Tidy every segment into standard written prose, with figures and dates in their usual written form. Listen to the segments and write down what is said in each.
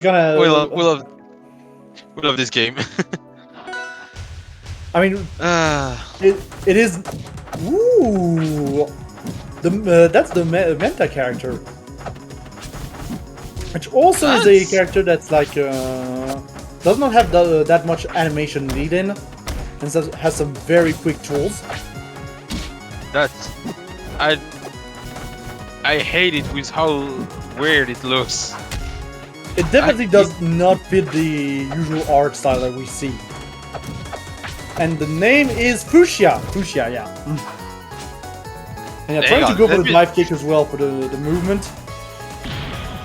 gonna. We love this game. I mean, it is. Ooh, that's the Menta character, which also is a character that's like does not have that much animation lead in, and has some very quick tools. That's I hate it with how weird it looks. It definitely does not fit the usual art style that we see. And the name is Fuchsia. Fuchsia, yeah. And yeah, trying to go for the dive kick as well for the movement.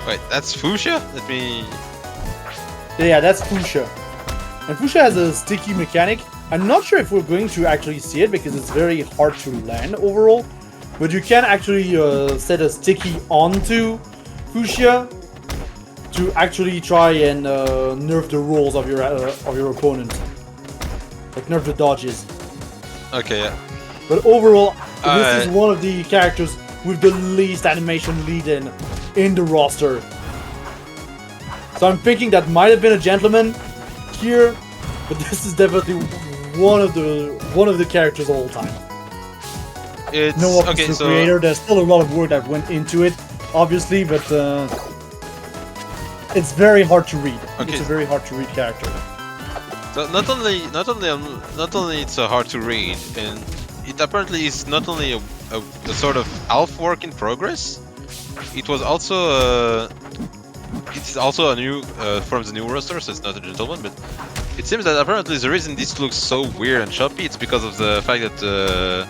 Wait, that's Fuchsia? Let me... Yeah, that's Fuchsia. And Fuchsia has a sticky mechanic. I'm not sure if we're going to actually see it because it's very hard to land overall. But you can actually set a sticky onto Fuchsia to actually try and nerf the rolls of your opponent. Like nerf the dodges. Okay, yeah. But overall, this is one of the characters with the least animation lead in the roster. So I'm thinking that might have been a gentleman here, but this is definitely one of the characters of all time. It's no offense to the creator. There's still a lot of work that went into it, obviously, but it's very hard to read. Okay. It's a very hard to read character. So not only it's hard to read, and it apparently is not only a sort of half work in progress. It was also it is also a new from the new roster, so it's not a gentleman. But it seems that apparently the reason this looks so weird and choppy, it's because of the fact that the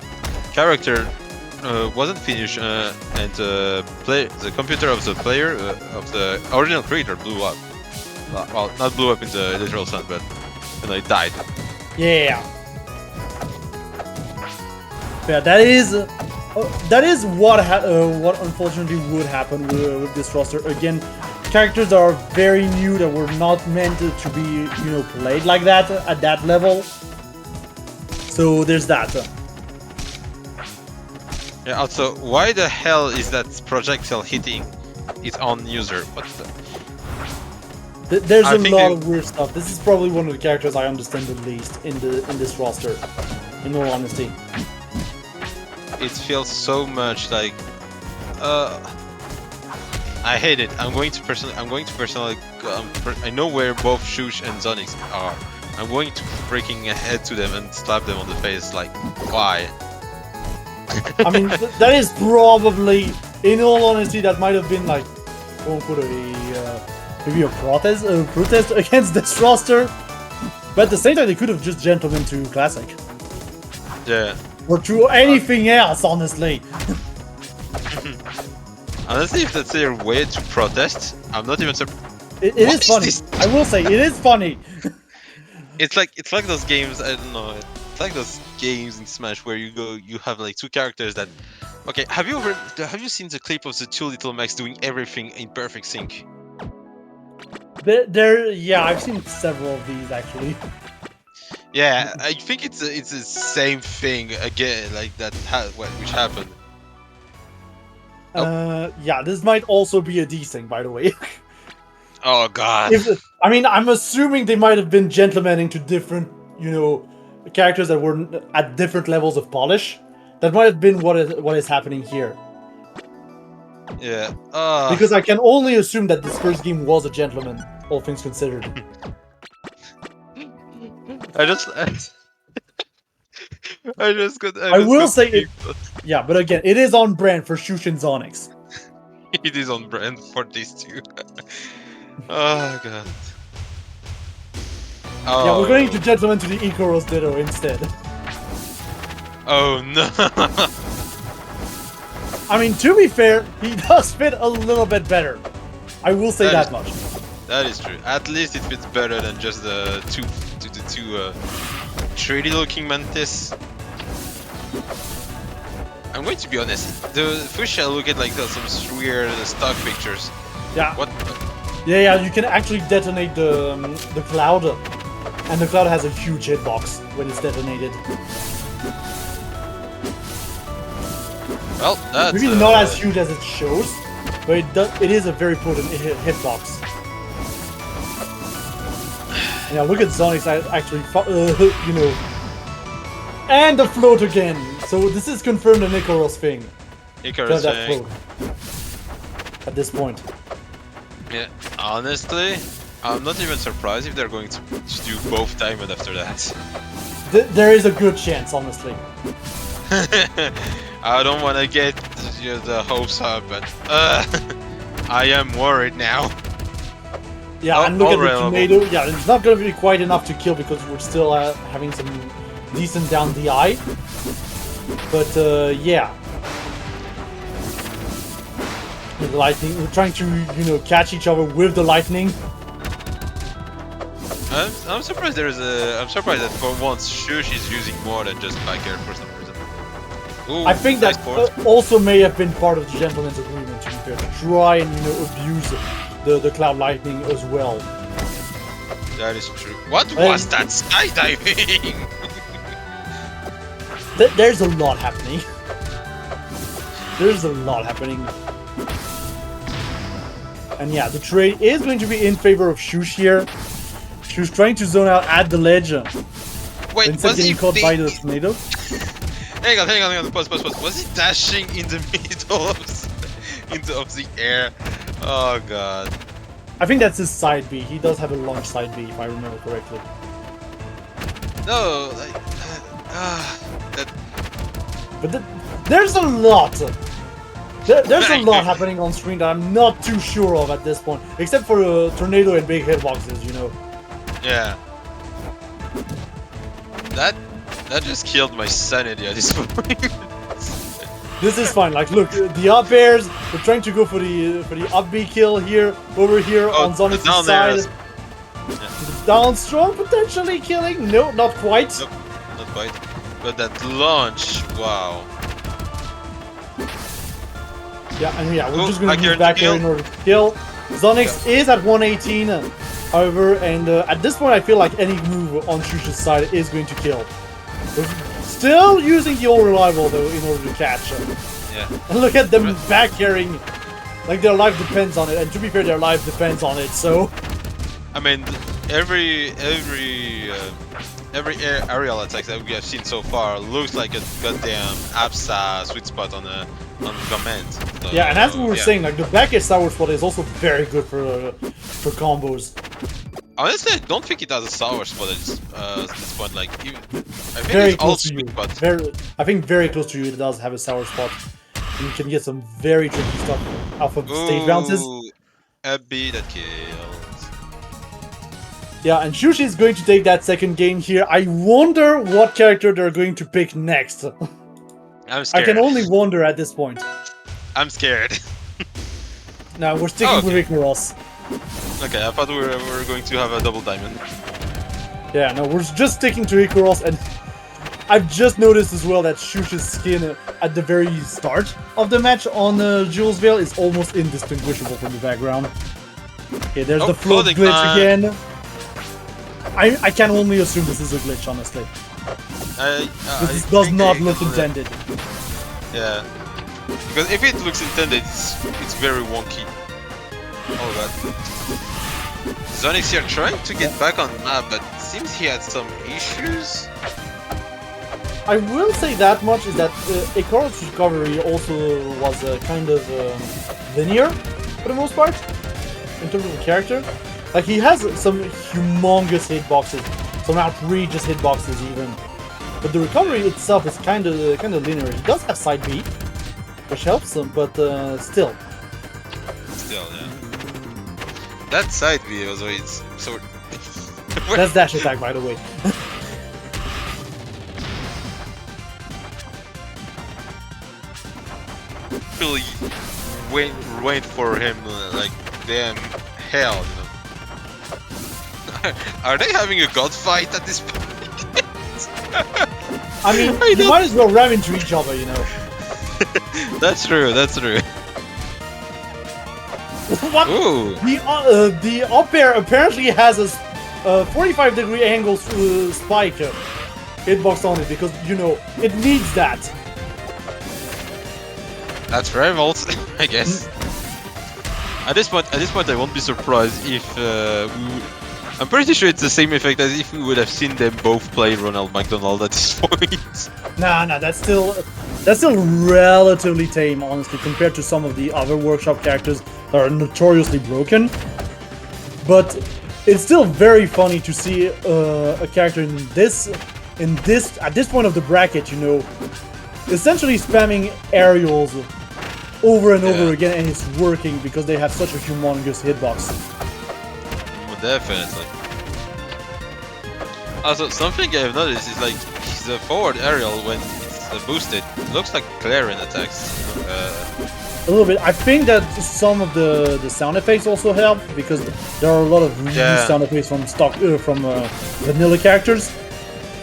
character wasn't finished and the computer of the player of the original creator blew up. Well, not blew up in the literal sense, but it died. Yeah. Yeah, that is what unfortunately would happen with this roster. Again, characters that are very new that were not meant to be, played like that at that level. So there's that. Yeah. Also, why the hell is that projectile hitting its own user? What the... There's a lot of weird stuff. This is probably one of the characters I understand the least in this roster. In all honesty. It feels so much like I hate it. I'm going to personally I know where both Sheush and Z0nyx are. I'm going to freaking head to them and slap them on the face. Like, why? I mean, that is probably, in all honesty, that might have been like, maybe a protest against this roster. But at the same time, they could have just gentlemen to Classic. Yeah. Or to anything else, honestly. Honestly, if that's their way to protest, I'm not even surprised. It is funny. I will say, it is funny. It's like those games. I don't know. It's like those games in Smash where you have like two characters that. Okay, have you seen the clip of the two little Max doing everything in perfect sync? Yeah, I've seen several of these actually. Yeah, I think it's the same thing again, like that which happened. Yeah, this might also be a D thing, by the way. Oh god. I mean, I'm assuming they might have been gentlemaning to different, characters that were at different levels of polish. That might have been what is happening here. Yeah. Because I can only assume that this first game was a gentleman, all things considered. I will say it. Yeah, but again, it is on brand for Sheush and Z0nyx. It is on brand for these two. Oh god. Oh. Yeah, we're going to gentleman to the Icarus Ditto instead. Oh no. I mean, to be fair, he does fit a little bit better. I will say that much. That is true. At least it fits better than just the two 3D looking mantis. I'm going to be honest. The Fuchsia look at like some weird stock pictures. Yeah. What? Yeah. You can actually detonate the cloud, and the cloud has a huge hitbox when it's detonated. Well, that's maybe not as huge as it shows, but it is a very potent hitbox. Yeah, look at Z0nyx actually, you know, and the float again. So this is confirmed an Icarus thing. Icarus That thing. float at this point. Yeah, honestly, I'm not even surprised if they're going to do both diamond after that. There is a good chance, honestly. I don't want to get the hopes up, but I am worried now. Yeah, Oh, and look at the reliable. tornado. Yeah, it's not going to be quite enough to kill because we're still having some decent down DI. But yeah. The lightning, we're trying to, you know, catch each other with the lightning. I'm surprised I'm surprised that for once Sheush is using more than just back air for some reason. Ooh, I think nice that port. also may have been part of the gentleman's agreement to be fair, to try and, you know, abuse the cloud lightning as well. That is true. What was that skydiving? There's a lot happening. There's a lot happening. And yeah, the trade is going to be in favor of Sheush here. Sheush trying to zone out at the ledge. Wait, instead was getting he caught by the tornado. Hang on, pause. Was he dashing in the middle of the air? Oh god. I think that's his side B. He does have a launch side B, if I remember correctly. No, like, that. But there's a lot. There's a lot happening on screen that I'm not too sure of at this point, except for tornado and big hitboxes, you know. Yeah. That just killed my sanity at this point. This is fine. Like, look, the up airs. We're trying to go for the up B kill here, over here on Z0nyx's side. Yeah. The down strong potentially killing. No, not quite. Nope, not quite. But that launch, wow. Yeah, and yeah, we're Oh, just going to back use back here air in order to kill. Z0nyx is at 118, however, and at this point I feel like any move on Sheush's side is going to kill. We're still using the old reliable though in order to catch him. Yeah. And look at them back airing, like their life depends on it, and to be fair, their life depends on it, so... I mean, every aerial attack that we have seen so far looks like a goddamn APSA sweet spot on command. So, yeah, and as we were yeah. saying, like the back air sour spot is also very good for combos. Honestly, I don't think it has a sour spot at this point. Like, I think Very it's all close to you. sweet spot. I think very close to you it does have a sour spot. And you can get some very tricky stuff off of stage bounces. Abby that kills. Yeah, and Sheush is going to take that second game here. I wonder what character they're going to pick next. I'm scared. I can only wonder at this point. I'm scared. Now we're sticking with Icarus. Okay, I thought we were going to have a double diamond. Yeah, no, we're just sticking to Icarus, and I've just noticed as well that Sheush's skin at the very start of the match on Jules Vale is almost indistinguishable from the background. Okay, there's the float floating glitch again. I can only assume this is a glitch, honestly. This does not look intended. Yeah. Because if it looks intended, it's very wonky. Oh god. Z0nyx here trying to get back on map, but it seems he had some issues. I will say that much is that Icarus' recovery also was kind of linear for the most part in terms of the character. Like he has some humongous hitboxes, some outrageous hitboxes even, but the recovery itself is kind of linear. He does have side B, which helps him, but still. Still, yeah. That side B was always so. That's dash attack, by the way. Really wait for him like damn hell, you know. Are they having a god fight at this point? I mean, you might as well ram into each other, you know. That's true, that's true. What? Ooh. The up air apparently has a 45-degree angle spike hitbox on it because, you know, it needs that. That's revolt, I guess. At this point, I won't be surprised if I'm pretty sure it's the same effect as if we would have seen them both play Ronald McDonald at this point. Nah, that's still relatively tame, honestly, compared to some of the other workshop characters that are notoriously broken. But it's still very funny to see a character at this point of the bracket, you know, essentially spamming aerials over and over again, and it's working because they have such a humongous hitbox. Definitely. Also, something I've noticed is like the forward aerial when it's boosted looks like Clarion attacks. A little bit. I think that some of the sound effects also help because there are a lot of reused sound effects from vanilla characters,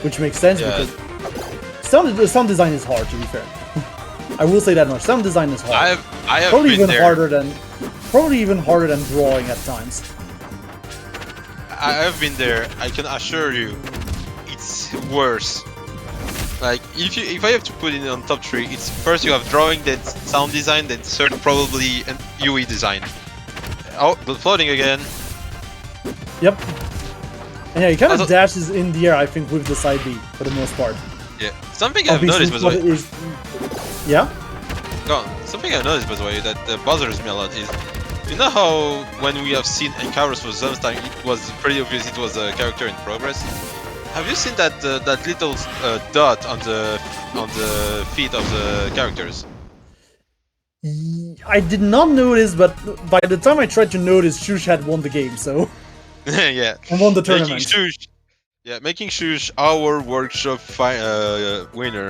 which makes sense because sound design is hard, to be fair. I will say that much. Sound design is hard. I have probably been even there. probably even harder than drawing at times. I have been there. I can assure you, it's worse. Like if I have to put it on top 3, it's first you have drawing, then sound design, then third probably an UE design. Oh, but floating again. Yep. And yeah, he kind of dashes in the air, I think, with the side B for the most part. Yeah. Something I've noticed, by the way. Yeah. Go on. Something I noticed, by the way, that bothers me a lot is, you know how when we have seen Icarus for Zomstein, it was pretty obvious it was a character in progress. Have you seen that that little dot on the feet of the characters? I did not notice, but by the time I tried to notice, Sheush had won the game, so yeah. and won the tournament. Making Sheush our workshop winner